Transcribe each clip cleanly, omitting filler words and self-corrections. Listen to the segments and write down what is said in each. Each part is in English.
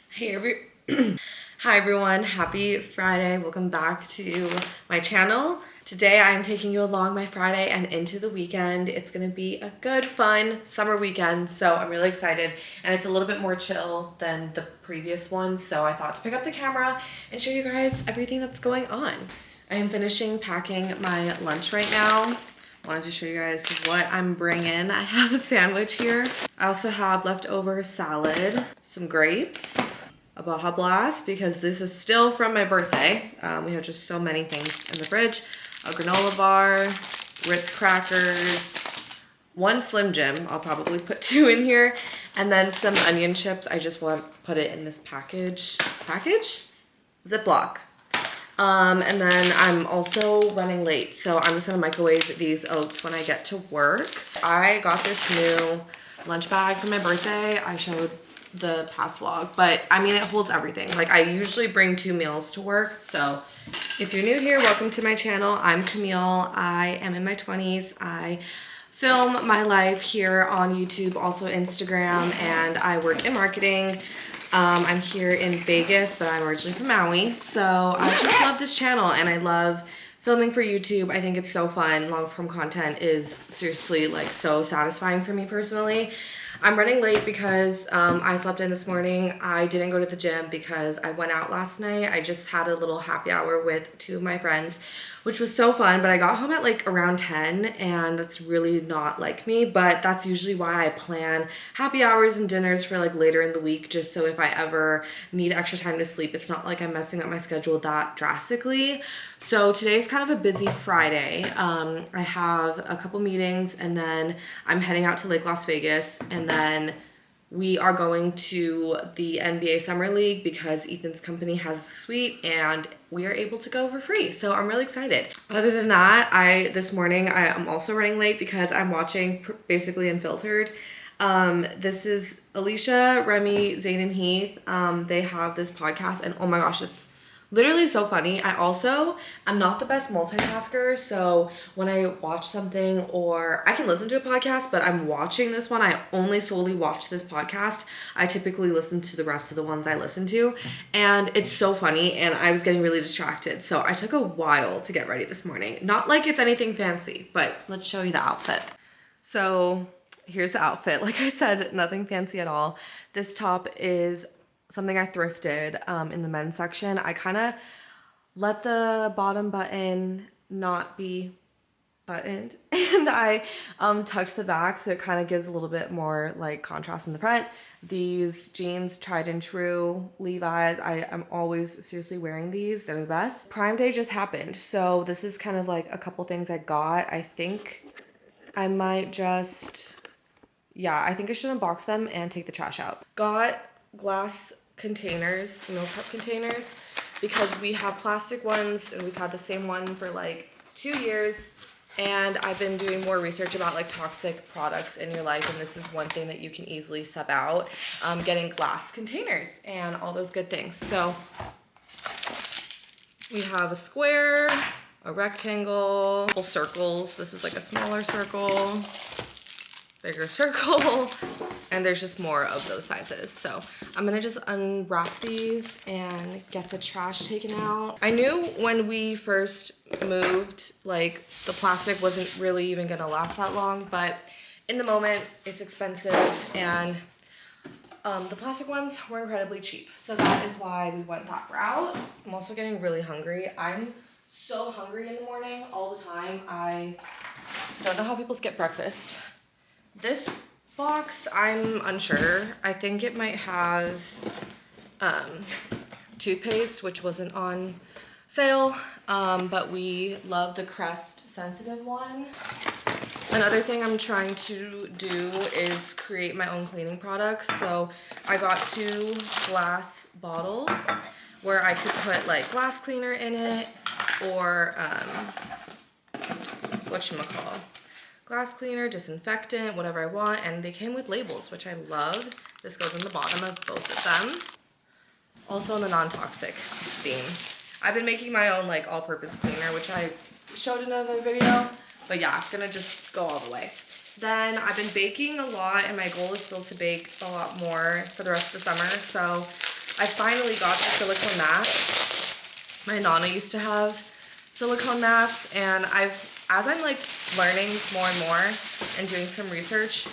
Hey Hi everyone, happy Friday. Welcome back to my channel. Today I am taking you along my Friday and into the weekend. It's gonna be a good, fun summer weekend, so I'm really excited. And it's a little bit more chill than the previous one, so I thought to pick up the camera and show you guys everything that's going on. I am finishing packing my lunch right now. Wanted to show you guys what I'm bringing. I have a sandwich here. I also have leftover salad, some grapes, a Baja Blast because this is still from my birthday. We have just so many things in the fridge. A granola bar, Ritz crackers, one Slim Jim. I'll probably put 2 in here. And then some onion chips. I just want to put it in this package? Ziploc. And then I'm also running late, so I'm just gonna microwave these oats when I get to work. I got this new lunch bag for my birthday. I showed the past vlog, but I mean, it holds everything. Like, I usually bring 2 meals to work, so if you're new here, welcome to my channel. I'm Camille. I am in my 20s. I film my life here on YouTube, also Instagram, and I work in marketing. I'm here in Vegas, but I'm originally from Maui, so I just love this channel and I love filming for YouTube. I think it's so fun. Long form content is seriously like so satisfying for me personally. I'm running late because I slept in this morning. I didn't go to the gym because I went out last night. I just had a little happy hour with 2 of my friends, which was so fun, but I got home at like around 10 and that's really not like me, but that's usually why I plan happy hours and dinners for like later in the week, just so if I ever need extra time to sleep, it's not like I'm messing up my schedule that drastically. So today's kind of a busy Friday. I have a couple meetings and then I'm heading out to Lake Las Vegas, and then we are going to the NBA Summer League because Ethan's company has a suite and we are able to go for free. So I'm really excited. Other than that, this morning I'm also running late because I'm watching basically Unfiltered. This is Alicia, Remy, Zane, and Heath. They have this podcast and oh my gosh, it's literally so funny. I'm not the best multitasker, so when I watch something, or I can listen to a podcast, but I'm watching this one, I only solely watch this podcast. I typically listen to the rest of the ones I listen to, and it's so funny, and I was getting really distracted, so I took a while to get ready this morning. Not like it's anything fancy, but let's show you the outfit. So here's the outfit. Like I said, nothing fancy at all. This top is something I thrifted in the men's section. I kind of let the bottom button not be buttoned and I tucked the back so it kind of gives a little bit more like contrast in the front. These jeans, tried and true Levi's. I am always seriously wearing these. They're the best. Prime Day just happened, so this is kind of like a couple things I got. I think I might just, I think I should unbox them and take the trash out. Got glass containers, meal prep containers, because we have plastic ones and we've had the same one for like 2 years, and I've been doing more research about like toxic products in your life, and this is one thing that you can easily sub out, getting glass containers and all those good things. So we have a square, a rectangle, couple circles. This is like a smaller circle, bigger circle, and there's just more of those sizes. So I'm gonna just unwrap these and get the trash taken out. I knew when we first moved, like the plastic wasn't really even gonna last that long, but in the moment it's expensive, and the plastic ones were incredibly cheap. So that is why we went that route. I'm also getting really hungry. I'm so hungry in the morning all the time. I don't know how people skip breakfast. This box, I'm unsure. I think it might have toothpaste, which wasn't on sale, but we love the Crest sensitive one. Another thing I'm trying to do is create my own cleaning products. So I got 2 glass bottles where I could put like glass cleaner in it, or whatchamacallit, glass cleaner, disinfectant, whatever I want, and they came with labels, which I love. This goes in the bottom of both of them. Also in the non-toxic theme. I've been making my own like all-purpose cleaner, which I showed in another video, but yeah, I'm gonna just go all the way. Then I've been baking a lot, and my goal is still to bake a lot more for the rest of the summer. So I finally got the silicone mats. My Nana used to have silicone mats, and as I'm like learning more and more and doing some research,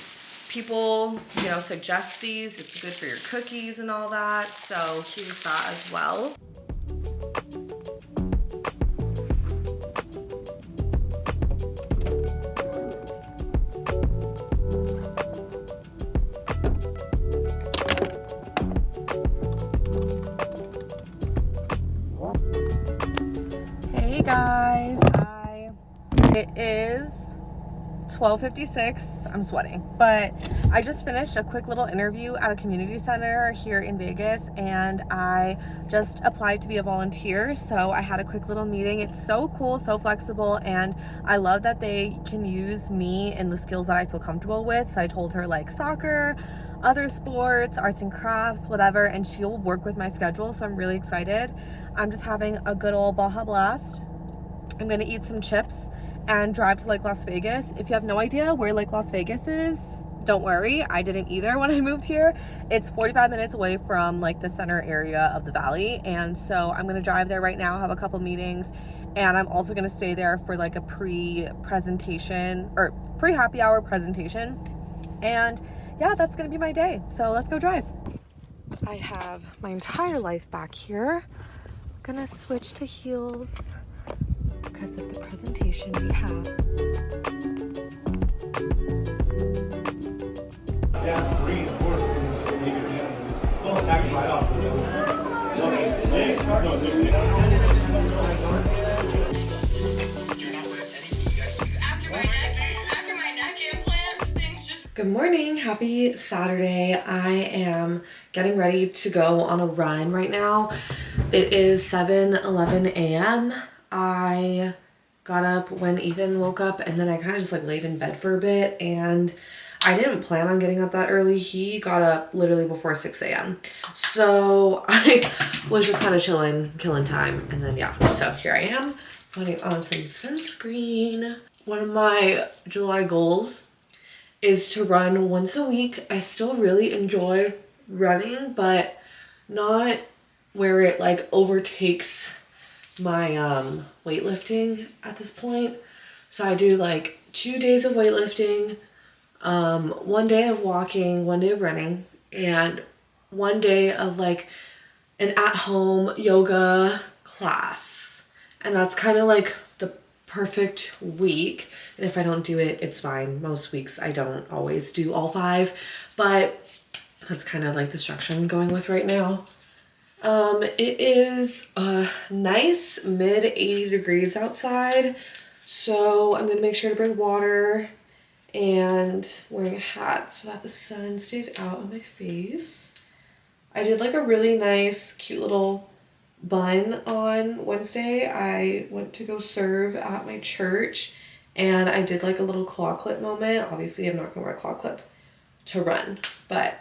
people, you know, suggest these. It's good for your cookies and all that. So here's that as well. Hey guys, it is 12:56. I'm sweating, but I just finished a quick little interview at a community center here in Vegas, and I just applied to be a volunteer. So I had a quick little meeting. It's so cool, so flexible, and I love that they can use me and the skills that I feel comfortable with. So I told her like soccer, other sports, arts and crafts, whatever, and she'll work with my schedule. So I'm really excited. I'm just having a good old Baja Blast. I'm gonna eat some chips and drive to Lake Las Vegas. If you have no idea where Lake Las Vegas is, don't worry, I didn't either when I moved here. It's 45 minutes away from like the center area of the valley, and so I'm gonna drive there right now, have a couple meetings, and I'm also gonna stay there for like a pre-presentation or pre-happy hour presentation. And yeah, that's gonna be my day. So let's go drive. I have my entire life back here. Gonna switch to heels because of the presentation we have. Yeah, it's green, of course. Don't attack me right off. Good morning, happy Saturday. I am getting ready to go on a run right now. It is 7:11 a.m. I got up when Ethan woke up, and then I kind of just like laid in bed for a bit, and I didn't plan on getting up that early. He got up literally before 6 a.m. So I was just kind of chilling, killing time, and then yeah, so here I am putting on some sunscreen. One of my July goals is to run once a week. I still really enjoy running, but not where it like overtakes my weightlifting at this point. So I do like 2 days of weightlifting, 1 day of walking, 1 day of running, and 1 day of like an at-home yoga class. And that's kind of like the perfect week. And if I don't do it, it's fine. Most weeks I don't always do all 5, but that's kind of like the structure I'm going with right now. It is a nice mid 80 degrees outside, so I'm gonna make sure to bring water and wearing a hat so that the sun stays out of my face. I did like a really nice, cute little bun on Wednesday. I went to go serve at my church, and I did like a little claw clip moment. Obviously, I'm not gonna wear a claw clip to run, but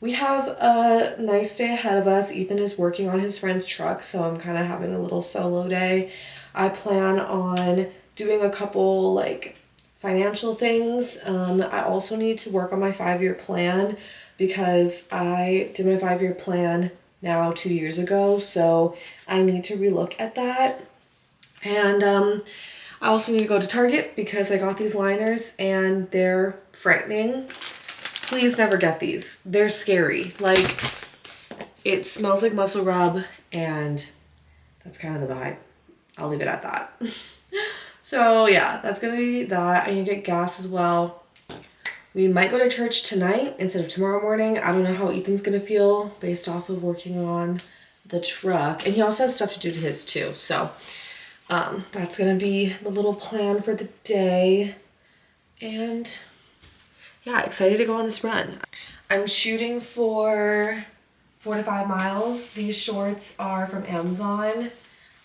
we have a nice day ahead of us. Ethan is working on his friend's truck, so I'm kind of having a little solo day. I plan on doing a couple like financial things. I also need to work on my 5-year plan because I did my 5-year plan now 2 years ago, so I need to relook at that. And I also need to go to Target because I got these liners and they're frightening. Please never get these. They're scary. Like, it smells like muscle rub, and that's kind of the vibe. I'll leave it at that. So yeah, that's gonna be that. I need to get gas as well. We might go to church tonight instead of tomorrow morning. I don't know how Ethan's gonna feel based off of working on the truck. And he also has stuff to do to his too. So that's gonna be the little plan for the day. And yeah, excited to go on this run. I'm shooting for 4 to 5 miles. These shorts are from Amazon.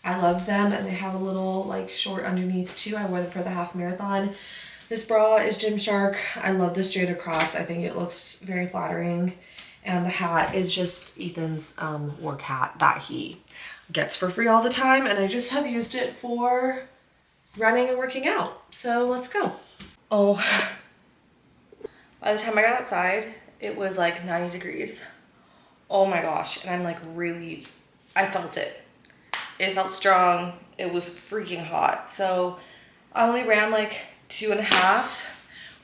I love them, and they have a little like short underneath too. I wore them for the half marathon. This bra is Gymshark. I love the straight across. I think it looks very flattering. And the hat is just Ethan's work hat that he gets for free all the time, and I just have used it for running and working out. So let's go. Oh, By the time I got outside, it was like 90 degrees. Oh my gosh. And I'm like I felt it. It felt strong. It was freaking hot. So I only ran like 2.5,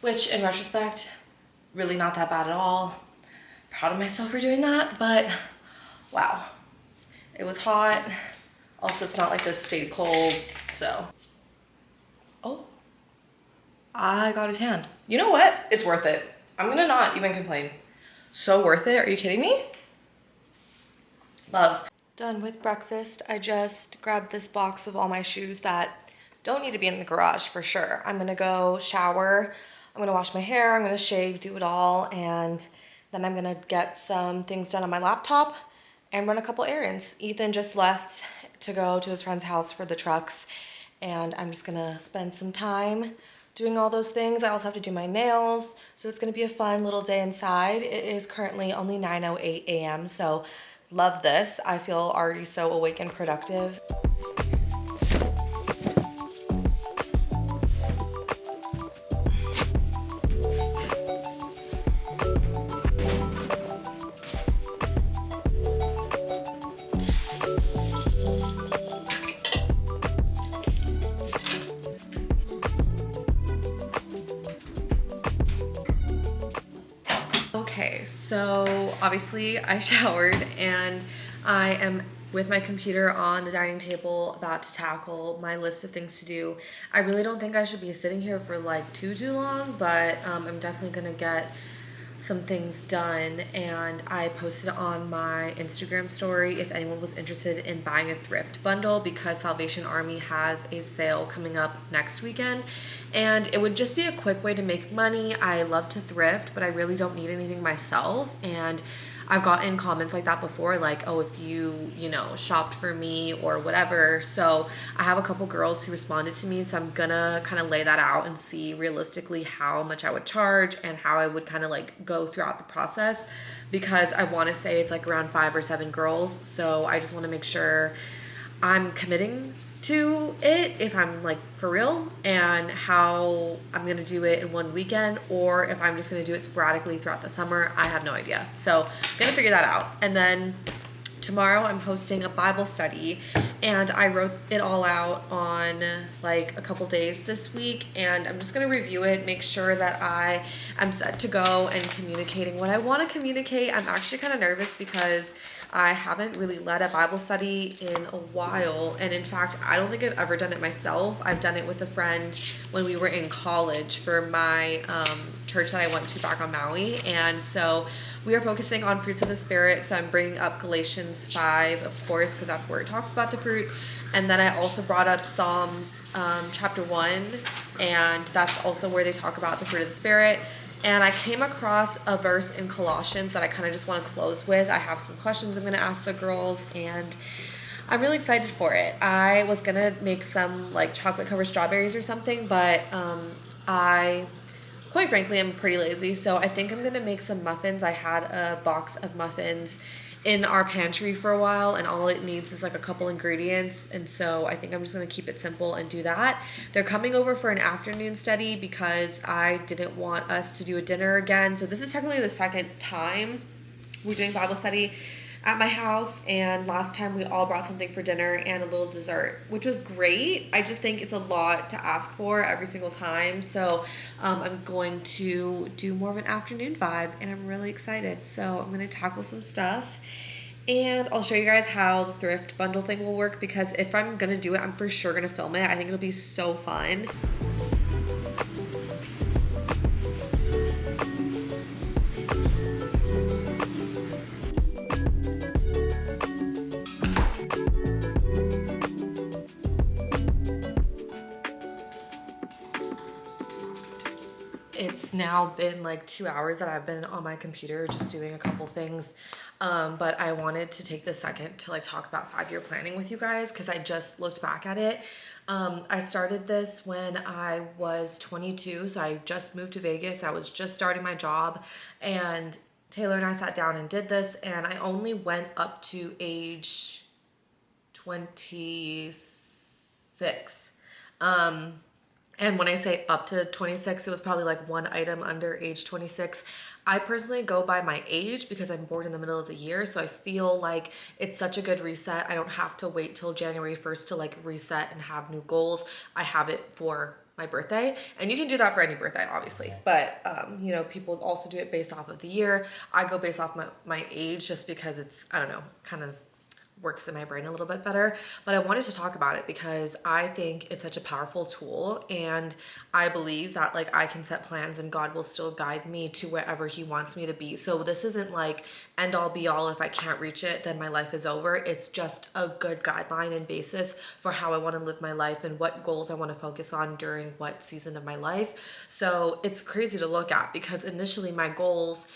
which in retrospect, really not that bad at all. Proud of myself for doing that, but wow. It was hot. Also, it's not like this stayed cold, so. Oh, I got a tan. You know what? It's worth it. I'm gonna not even complain. So worth it. Are you kidding me? Love. Done with breakfast. I just grabbed this box of all my shoes that don't need to be in the garage for sure. I'm gonna go shower. I'm gonna wash my hair. I'm gonna shave, do it all, and then I'm gonna get some things done on my laptop and run a couple errands. Ethan just left to go to his friend's house for the trucks, and I'm just gonna spend some time doing all those things. I also have to do my nails, so it's gonna be a fun little day inside. It is currently only 9:08 a.m., so love this. I feel already so awake and productive. Okay, so obviously I showered and I am with my computer on the dining table about to tackle my list of things to do. I really don't think I should be sitting here for like too long, but I'm definitely gonna get some things done, and I posted on my Instagram story if anyone was interested in buying a thrift bundle because Salvation Army has a sale coming up next weekend, and it would just be a quick way to make money. I love to thrift, but I really don't need anything myself, and I've gotten comments like that before, like, oh, if you shopped for me or whatever. So I have a couple girls who responded to me, so I'm gonna kind of lay that out and see realistically how much I would charge and how I would kind of like go throughout the process, because I want to say it's like around 5 or 7 girls. So I just want to make sure I'm committing to it, if I'm like for real, and how I'm gonna do it in one weekend, or if I'm just gonna do it sporadically throughout the summer. I have no idea, so gonna figure that out. And then tomorrow I'm hosting a Bible study, and I wrote it all out on like a couple days this week, and I'm just gonna review it, make sure that I am set to go and communicating what I want to communicate. I'm actually kind of nervous because I haven't really led a Bible study in a while, and in fact, I don't think I've ever done it myself. I've done it with a friend when we were in college for my church that I went to back on Maui, and so we are focusing on fruits of the Spirit. So I'm bringing up Galatians 5, of course, because that's where it talks about the fruit. And then I also brought up Psalms chapter 1, and that's also where they talk about the fruit of the Spirit. And I came across a verse in Colossians that I kind of just want to close with. I have some questions I'm going to ask the girls, and I'm really excited for it. I was going to make some like chocolate covered strawberries or something, but I, quite frankly, I'm pretty lazy. So I think I'm going to make some muffins. I had a box of muffins in our pantry for a while, and all it needs is like a couple ingredients, and so I think I'm just going to keep it simple and do that. They're coming over for an afternoon study because I didn't want us to do a dinner again, so this is technically the second time we're doing Bible study at my house, and last time we all brought something for dinner and a little dessert, which was great. I just think it's a lot to ask for every single time, so I'm going to do more of an afternoon vibe, and I'm really excited. So I'm going to tackle some stuff, and I'll show you guys how the thrift bundle thing will work, because if I'm going to do it, I'm for sure going to film it. I think it'll be so fun. It's now been like 2 hours that I've been on my computer just doing a couple things, but I wanted to take the second to like talk about 5-year planning with you guys, because I just looked back at it. I started this when I was 22, so I just moved to Vegas. I was just starting my job, and Taylor and I sat down and did this, and I only went up to age 26. And when I say up to 26, it was probably like one item under age 26. I personally go by my age because I'm born in the middle of the year. So I feel like it's such a good reset. I don't have to wait till January 1st to like reset and have new goals. I have it for my birthday, and you can do that for any birthday obviously, but you know, people also do it based off of the year. I go based off my age just because it's, I don't know, kind of works in my brain a little bit better. But I wanted to talk about it because I think it's such a powerful tool, and I believe that like I can set plans and God will still guide me to wherever he wants me to be. So this isn't like end all be all. If I can't reach it, then my life is over. It's just a good guideline and basis for how I want to live my life and what goals I want to focus on during what season of my life. So it's crazy to look at because initially my goals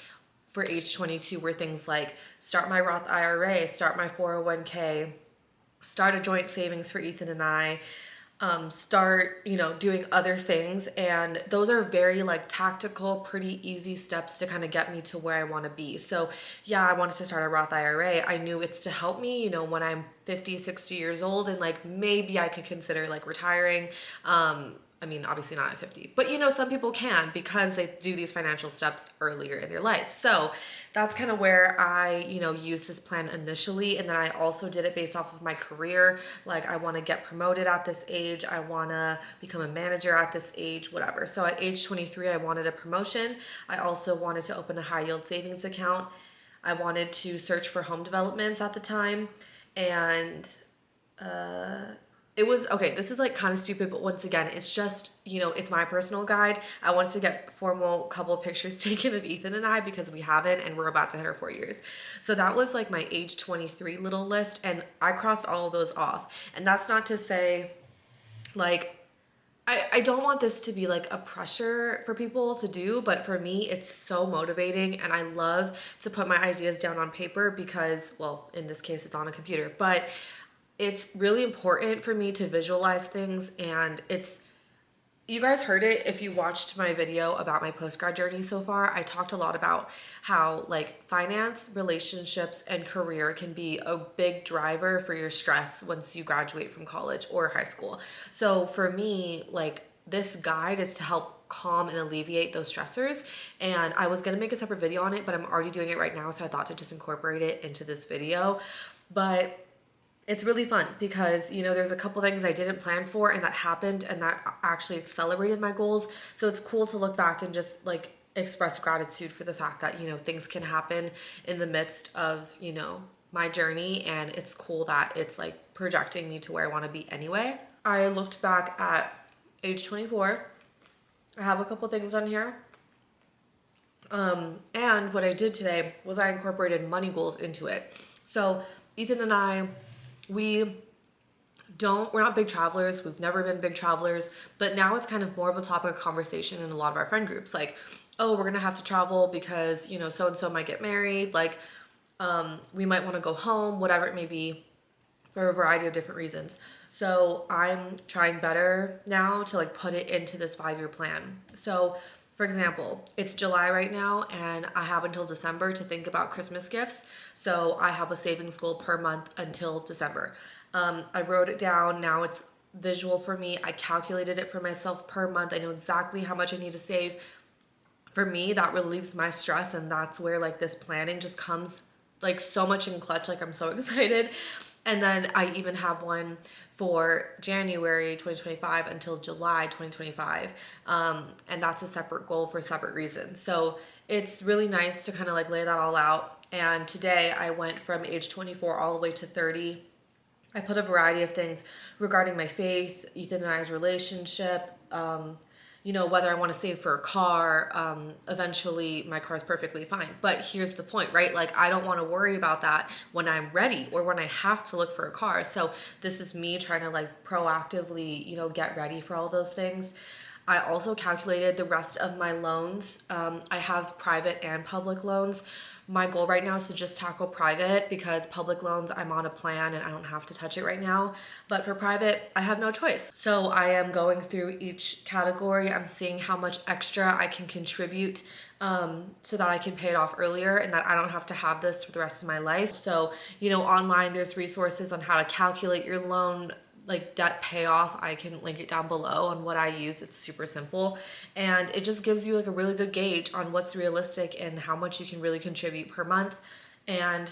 for age 22 were things like start my Roth IRA, start my 401k, start a joint savings for Ethan and I, start, you know, doing other things. And those are very like tactical, pretty easy steps to kind of get me to where I want to be. So yeah, I wanted to start a Roth IRA. I knew it's to help me, you know, when I'm 50, 60 years old and like maybe I could consider like retiring. I mean, obviously not at 50, but you know, some people can because they do these financial steps earlier in their life. So that's kind of where I, you know, used this plan initially. And then I also did it based off of my career. Like I want to get promoted at this age. I want to become a manager at this age, whatever. So at age 23, I wanted a promotion. I also wanted to open a high yield savings account. I wanted to search for home developments at the time. And, it was okay. This is like kind of stupid, but once again, it's just, you know, it's my personal guide. I wanted to get formal couple of pictures taken of Ethan and I because we haven't, and we're about to hit our 4 years. So that was like my age 23 little list, and I crossed all of those off. And that's not to say like I don't want this to be like a pressure for people to do, but for me, it's so motivating, and I love to put my ideas down on paper because, well, in this case, it's on a computer, but it's really important for me to visualize things. And it's, you guys heard it if you watched my video about my post-grad journey so far. I talked a lot about how like finance, relationships, and career can be a big driver for your stress once you graduate from college or high school. So for me, like this guide is to help calm and alleviate those stressors. And I was gonna make a separate video on it, but I'm already doing it right now, so I thought to just incorporate it into this video. But it's really fun because, you know, there's a couple things I didn't plan for and that happened, and that actually accelerated my goals. So it's cool to look back and just like express gratitude for the fact that, you know, things can happen in the midst of, you know, my journey. And it's cool that it's like projecting me to where I want to be anyway. I looked back at age 24. I have a couple things on here. And what I did today was I incorporated money goals into it. So Ethan and I, we're not big travelers. We've never been big travelers, but now it's kind of more of a topic of conversation in a lot of our friend groups. Like, oh, we're going to have to travel because, you know, so-and-so might get married. Like, we might want to go home, whatever it may be, for a variety of different reasons. So I'm trying better now to like put it into this 5-year plan. So for example, it's July right now, and I have until December to think about Christmas gifts. So I have a savings goal per month until December. I wrote it down. Now it's visual for me. I calculated it for myself per month. I know exactly how much I need to save. For me, that relieves my stress, and that's where like this planning just comes like so much in clutch. Like I'm so excited. And then I even have one for January 2025 until July 2025. And that's a separate goal for separate reasons. So it's really nice to kind of like lay that all out. And today I went from age 24 all the way to 30. I put a variety of things regarding my faith, Ethan and I's relationship, you know, whether I want to save for a car. Eventually my car is perfectly fine. But here's the point, right? Like I don't want to worry about that when I'm ready or when I have to look for a car. So this is me trying to like proactively, you know, get ready for all those things. I also calculated the rest of my loans. I have private and public loans. My goal right now is to just tackle private because public loans, I'm on a plan and I don't have to touch it right now. But for private, I have no choice. So I am going through each category. I'm seeing how much extra I can contribute so that I can pay it off earlier and that I don't have to have this for the rest of my life. So, you know, online there's resources on how to calculate your loan like debt payoff. I can link it down below on what I use. It's super simple, and it just gives you like a really good gauge on what's realistic and how much you can really contribute per month. And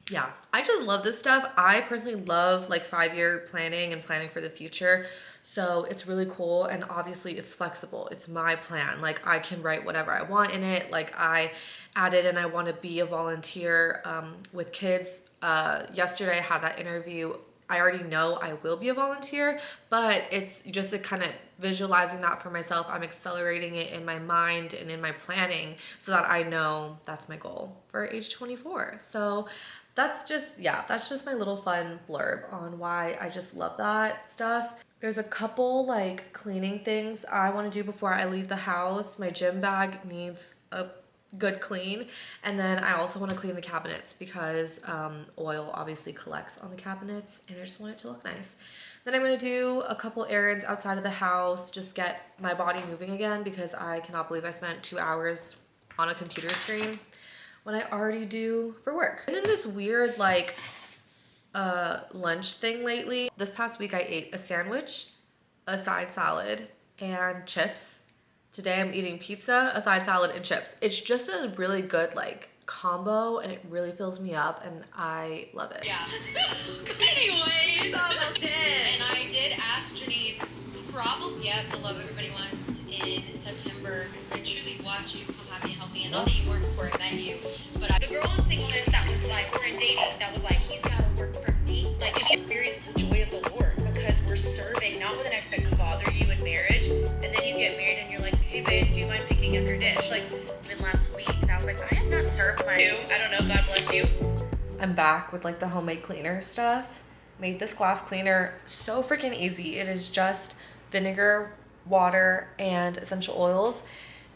yeah, I just love this stuff. I personally love like 5-year planning and planning for the future. So it's really cool, and obviously it's flexible. It's my plan. Like I can write whatever I want in it. Like I added and I want to be a volunteer with kids. Yesterday I had that interview. I already know I will be a volunteer, but it's just a kind of visualizing that for myself. I'm accelerating it in my mind and in my planning so that I know that's my goal for age 24. So that's just, yeah, that's just my little fun blurb on why I just love that stuff. There's a couple like cleaning things I want to do before I leave the house. My gym bag needs a good clean, and then I also want to clean the cabinets because oil obviously collects on the cabinets, and I just want it to look nice. Then I'm going to do a couple errands outside of the house, just get my body moving again, because I cannot believe I spent 2 hours on a computer screen when I already do for work. And in this weird like lunch thing lately. This past week I ate a sandwich, a side salad, and chips. Today I'm eating pizza, a side salad, and chips. It's just a really good like combo, and it really fills me up, and I love it. Yeah. Anyways, and I did ask Janine, probably, yeah, the Love Everybody Wants in September. I truly watched you become happy and healthy, and not that you weren't before I met you, but the girl in singleness that was like, we're in dating, that was like, he's gotta work for me. Like, if you experience the joy of the Lord, because we're serving, not with an expectation to bother you in marriage, and then you get married and you're like, hey babe, do you mind picking up your dish? Like, even last week, I was like, I have not served my I don't know, God bless you. I'm back with like the homemade cleaner stuff. Made this glass cleaner so freaking easy. It is just vinegar, water, and essential oils.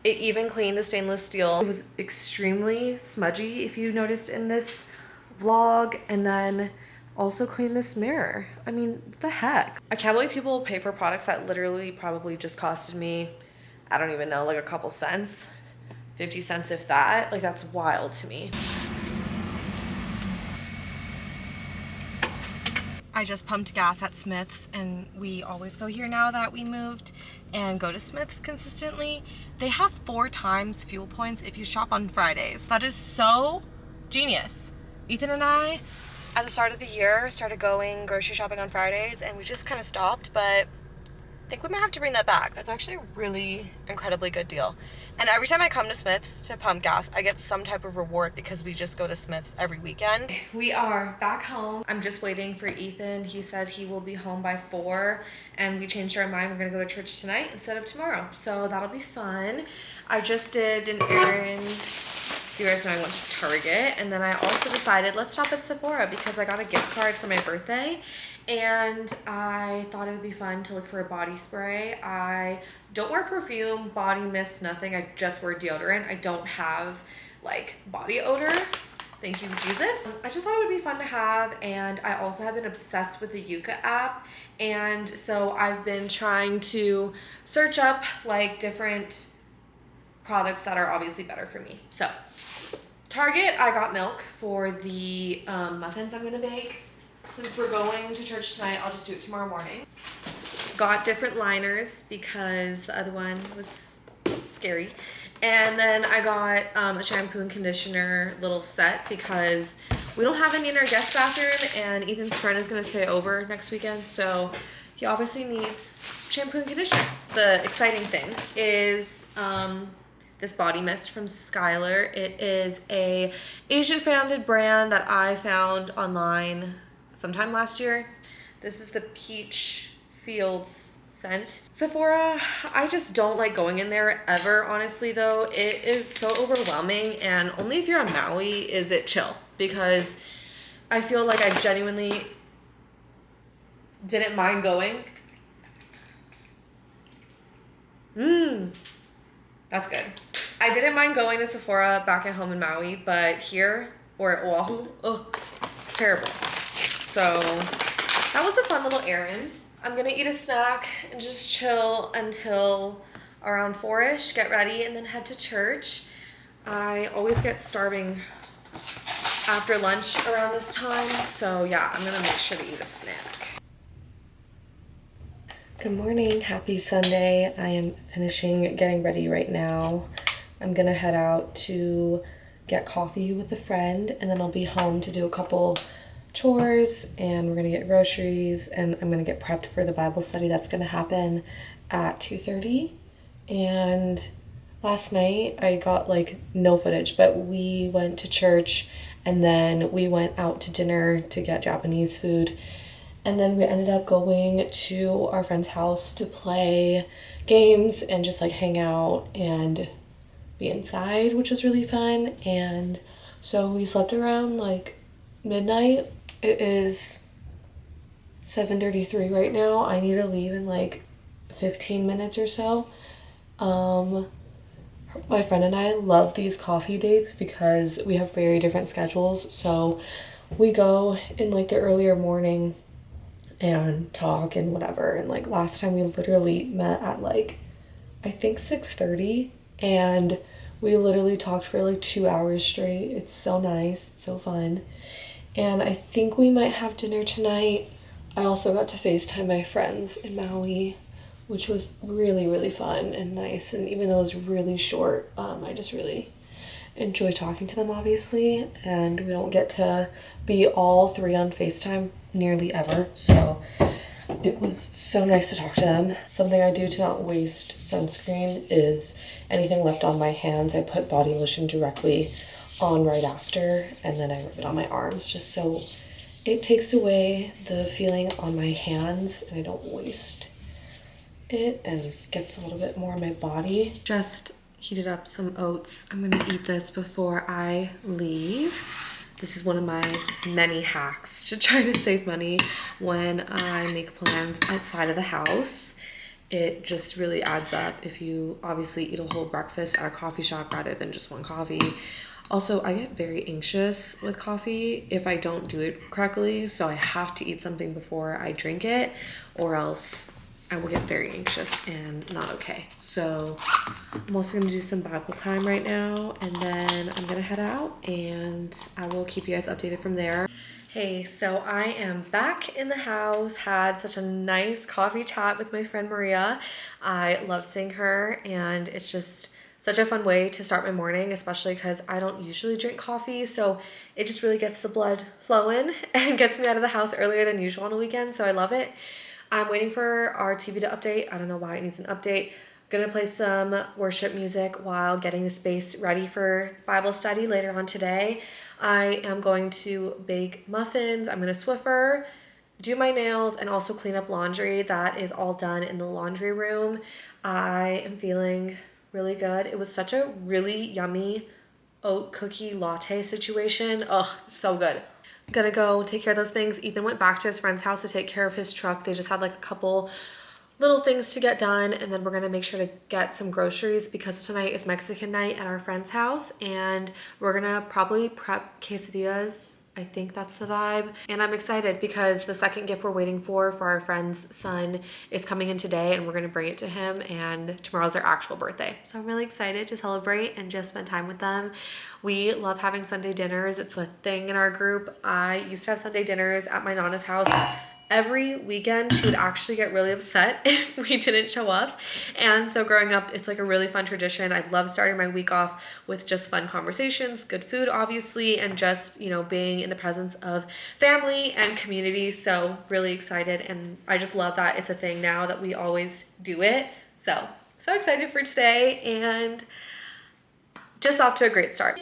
It even cleaned the stainless steel. It was extremely smudgy, if you noticed in this vlog, and then also cleaned this mirror. I mean, what the heck? I can't believe people pay for products that literally probably just costed me, I don't even know, like a couple cents, 50 cents if that. Like, that's wild to me. I just pumped gas at Smith's, and we always go here now that we moved and go to Smith's consistently. They have 4 times fuel points if you shop on Fridays. That is so genius. Ethan and I, at the start of the year, started going grocery shopping on Fridays, and we just kind of stopped, but I think we might have to bring that back. That's actually a really incredibly good deal. And every time I come to Smith's to pump gas, I get some type of reward because we just go to Smith's every weekend. We are back home. I'm just waiting for Ethan. He said he will be home by 4, and we changed our mind. We're gonna go to church tonight instead of tomorrow. So that'll be fun. I just did an errand. You guys know I went to Target, and then I also decided let's stop at Sephora because I got a gift card for my birthday, and I thought it would be fun to look for a body spray. I don't wear perfume, body mist, nothing. I just wear deodorant. I don't have like body odor. Thank you, Jesus. I just thought it would be fun to have, and I also have been obsessed with the Yuka app, and so I've been trying to search up like different products that are obviously better for me. So Target, I got milk for the muffins I'm gonna bake. Since we're going to church tonight, I'll just do it tomorrow morning. Got different liners because the other one was scary. And then I got a shampoo and conditioner little set because we don't have any in our guest bathroom, and Ethan's friend is gonna stay over next weekend, so he obviously needs shampoo and conditioner. The exciting thing is this body mist from Skylar. It is a Asian founded brand that I found online sometime last year. This is the Peach Fields scent. Sephora, I just don't like going in there ever, honestly though. It is so overwhelming, and only if you're on Maui is it chill, because I feel like I genuinely didn't mind going. That's good. I didn't mind going to Sephora back at home in Maui, but here, or at Oahu, it's terrible. So that was a fun little errand. I'm gonna eat a snack and just chill until around 4-ish, get ready, and then head to church. I always get starving after lunch around this time, so yeah, I'm gonna make sure to eat a snack. Good morning, happy Sunday. I am finishing getting ready right now. I'm gonna head out to get coffee with a friend and then I'll be home to do a couple chores and we're gonna get groceries and I'm gonna get prepped for the Bible study that's gonna happen at 2:30. And last night I got like no footage, but we went to church and then we went out to dinner to get Japanese food. And then we ended up going to our friend's house to play games and just like hang out and be inside, which was really fun. And so we slept around like midnight. It is 7:33 right now. I need to leave in like 15 minutes or so. My friend and I love these coffee dates because we have very different schedules. So we go in like the earlier morning and talk and whatever. And like last time we literally met at like I think 6:30 and we literally talked for like 2 hours straight. It's so nice, it's so fun. And I think we might have dinner tonight. I also got to FaceTime my friends in Maui, which was really, really fun and nice. And even though it was really short, I just really enjoy talking to them, obviously. And we don't get to be all three on FaceTime nearly ever. So it was so nice to talk to them. Something I do to not waste sunscreen is anything left on my hands, I put body lotion directly on right after, and then I rub it on my arms just so it takes away the feeling on my hands and I don't waste it and gets a little bit more on my body. Just heated up some oats. I'm gonna eat this before I leave. This is one of my many hacks to try to save money when I make plans outside of the house. It just really adds up if you obviously eat a whole breakfast at a coffee shop rather than just one coffee. Also, I get very anxious with coffee if I don't do it correctly, so I have to eat something before I drink it or else I will get very anxious and not okay. So I'm also gonna do some Bible time right now and then I'm gonna head out and I will keep you guys updated from there. Hey, so I am back in the house, had such a nice coffee chat with my friend Maria. I love seeing her and it's just such a fun way to start my morning, especially because I don't usually drink coffee, so it just really gets the blood flowing and gets me out of the house earlier than usual on a weekend, so I love it. I'm waiting for our TV to update. I don't know why it needs an update. I'm gonna play some worship music while getting the space ready for Bible study later on today. I am going to bake muffins. I'm gonna Swiffer, do my nails, and also clean up laundry. That is all done in the laundry room. I am feeling really good. It was such a really yummy oat cookie latte situation. Ugh, so good. Gonna go take care of those things. Ethan went back to his friend's house to take care of his truck. They just had like a couple little things to get done and then we're gonna make sure to get some groceries because tonight is Mexican night at our friend's house and we're gonna probably prep quesadillas. I think that's the vibe. And I'm excited because the second gift we're waiting for our friend's son is coming in today and we're gonna bring it to him and tomorrow's their actual birthday. So I'm really excited to celebrate and just spend time with them. We love having Sunday dinners. It's a thing in our group. I used to have Sunday dinners at my Nana's house. Every weekend she would actually get really upset if we didn't show up, and so growing up it's like a really fun tradition. I love starting my week off with just fun conversations, good food obviously, and just, you know, being in the presence of family and community. So really excited, and I just love that it's a thing now that we always do it. So excited for today and just off to a great start.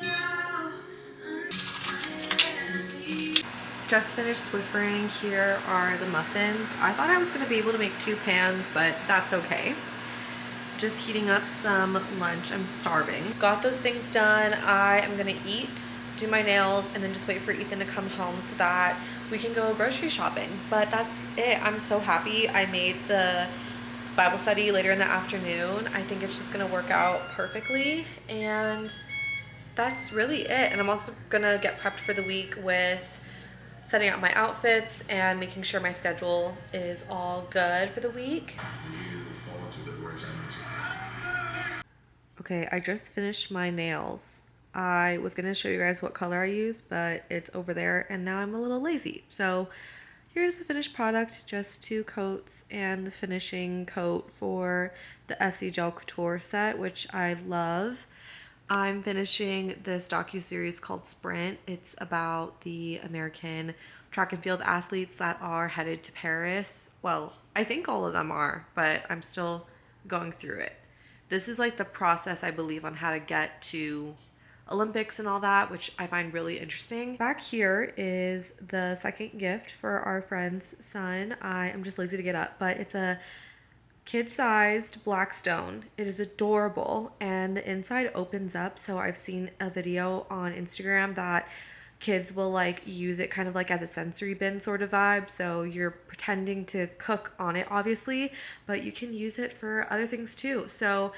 Just finished Swiffering. Here are the muffins. I thought I was gonna be able to make 2 pans, but that's okay. Just heating up some lunch. I'm starving. Got those things done. I am gonna eat, do my nails, and then just wait for Ethan to come home so that we can go grocery shopping. But that's it. I'm so happy I made the Bible study later in the afternoon. I think it's just gonna work out perfectly, and that's really it. And I'm also gonna get prepped for the week with setting up my outfits and making sure my schedule is all good for the week. Okay, I just finished my nails. I was gonna show you guys what color I use, but it's over there and now I'm a little lazy. So Here's the finished product, just 2 coats and the finishing coat for the Essie Gel Couture set, which I love. I'm finishing this docu-series called Sprint. It's about the American track and field athletes that are headed to Paris. Well, I think all of them are, but I'm still going through it. This is like the process, I believe, on how to get to Olympics and all that, which I find really interesting. Back here is the second gift for our friend's son. I am just lazy to get up, but it's a kid-sized black stone. It is adorable, and the inside opens up. So I've seen a video on Instagram that kids will like use it kind of like as a sensory bin sort of vibe. So you're pretending to cook on it, obviously, but you can use it for other things too. So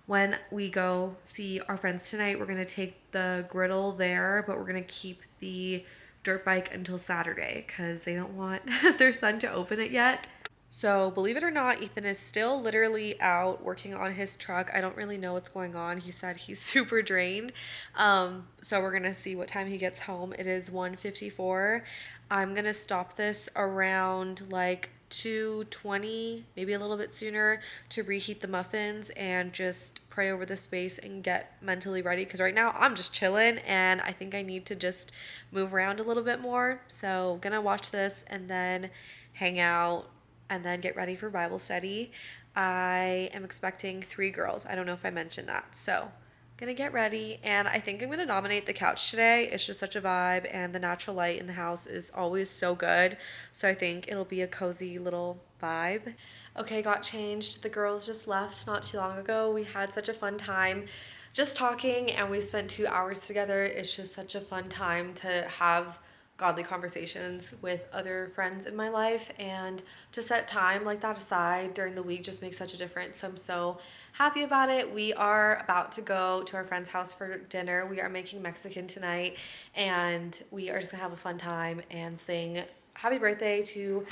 when we go see our friends tonight, we're going to take the griddle there, but we're going to keep the dirt bike until Saturday because they don't want their son to open it yet. So believe it or not, Ethan is still literally out working on his truck. I don't really know what's going on. He said he's super drained. So we're gonna see what time he gets home. It is 1:54. I'm gonna stop this around like 2:20, maybe a little bit sooner, to reheat the muffins and just pray over the space and get mentally ready, because right now I'm just chilling and I think I need to just move around a little bit more. So gonna watch this and then hang out and then get ready for Bible study. I am expecting 3 girls. I don't know if I mentioned that. So gonna get ready, and I think I'm gonna nominate the couch today. It's just such a vibe, and the natural light in the house is always so good. So I think it'll be a cozy little vibe. Okay, got changed. The girls just left not too long ago. We had such a fun time just talking, and we spent 2 hours together. It's just such a fun time to have godly conversations with other friends in my life, and to set time like that aside during the week just makes such a difference. So I'm so happy about it. We are about to go to our friend's house for dinner. We are making Mexican tonight, and we are just gonna have a fun time and sing happy birthday to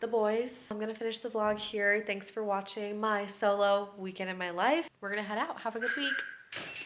the boys. I'm gonna finish the vlog here. Thanks for watching my solo weekend in my life. We're gonna head out. Have a good week.